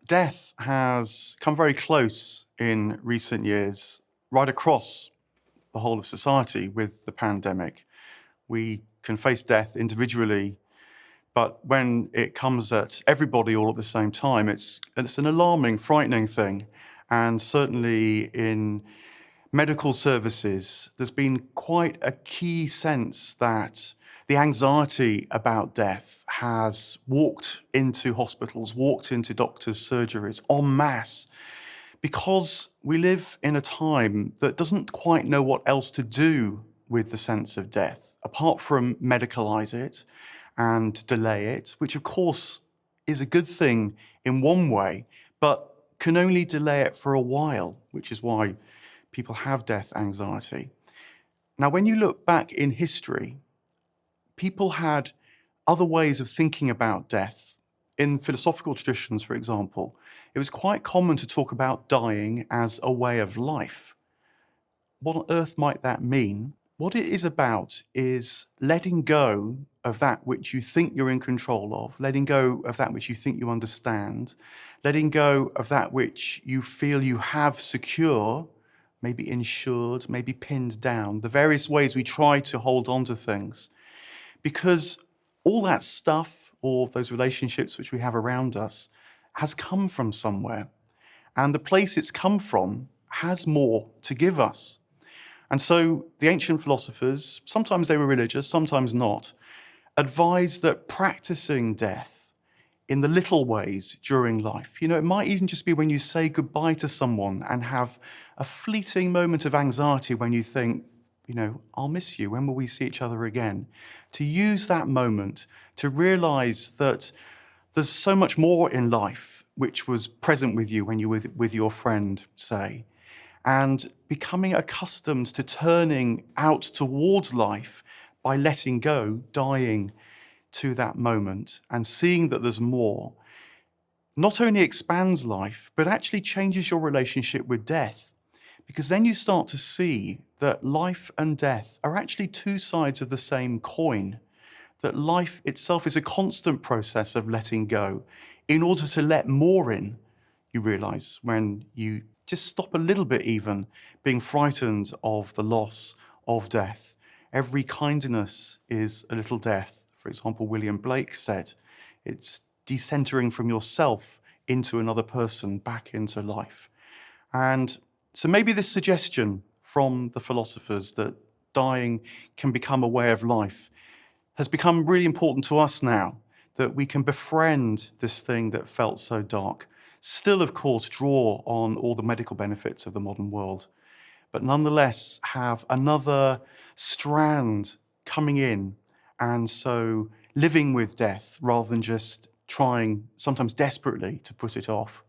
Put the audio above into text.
Death has come very close in recent years, right across the whole of society with the pandemic. We can face death individually, but when it comes at everybody all at the same time, it's an alarming, frightening thing. And certainly in medical services, there's been quite a key sense that the anxiety about death has walked into hospitals, walked into doctors' surgeries en masse, because we live in a time that doesn't quite know what else to do with the sense of death, apart from medicalize it and delay it, which of course is a good thing in one way, but can only delay it for a while, which is why people have death anxiety. Now, when you look back in history, people had other ways of thinking about death. In philosophical traditions, for example, it was quite common to talk about dying as a way of life. What on earth might that mean? What it is about is letting go of that which you think you're in control of, letting go of that which you think you understand, letting go of that which you feel you have secure, maybe insured, maybe pinned down, the various ways we try to hold on to things. Because all that stuff, all those relationships which we have around us, has come from somewhere. And the place it's come from has more to give us. And so the ancient philosophers, sometimes they were religious, sometimes not, advised that practicing death in the little ways during life, it might even just be when you say goodbye to someone and have a fleeting moment of anxiety when you think, I'll miss you, when will we see each other again? To use that moment to realize that there's so much more in life which was present with you when you were with your friend, say, and becoming accustomed to turning out towards life by letting go, dying to that moment, and seeing that there's more, not only expands life, but actually changes your relationship with death. Because then you start to see that life and death are actually two sides of the same coin, that life itself is a constant process of letting go. In order to let more in, you realize when you just stop a little bit even being frightened of the loss of death. Every kindness is a little death. For example, William Blake said, it's decentering from yourself into another person, back into life. And so maybe this suggestion from the philosophers that dying can become a way of life has become really important to us now, that we can befriend this thing that felt so dark. Still, of course, draw on all the medical benefits of the modern world, but nonetheless have another strand coming in, and so living with death rather than just trying, sometimes desperately, to put it off.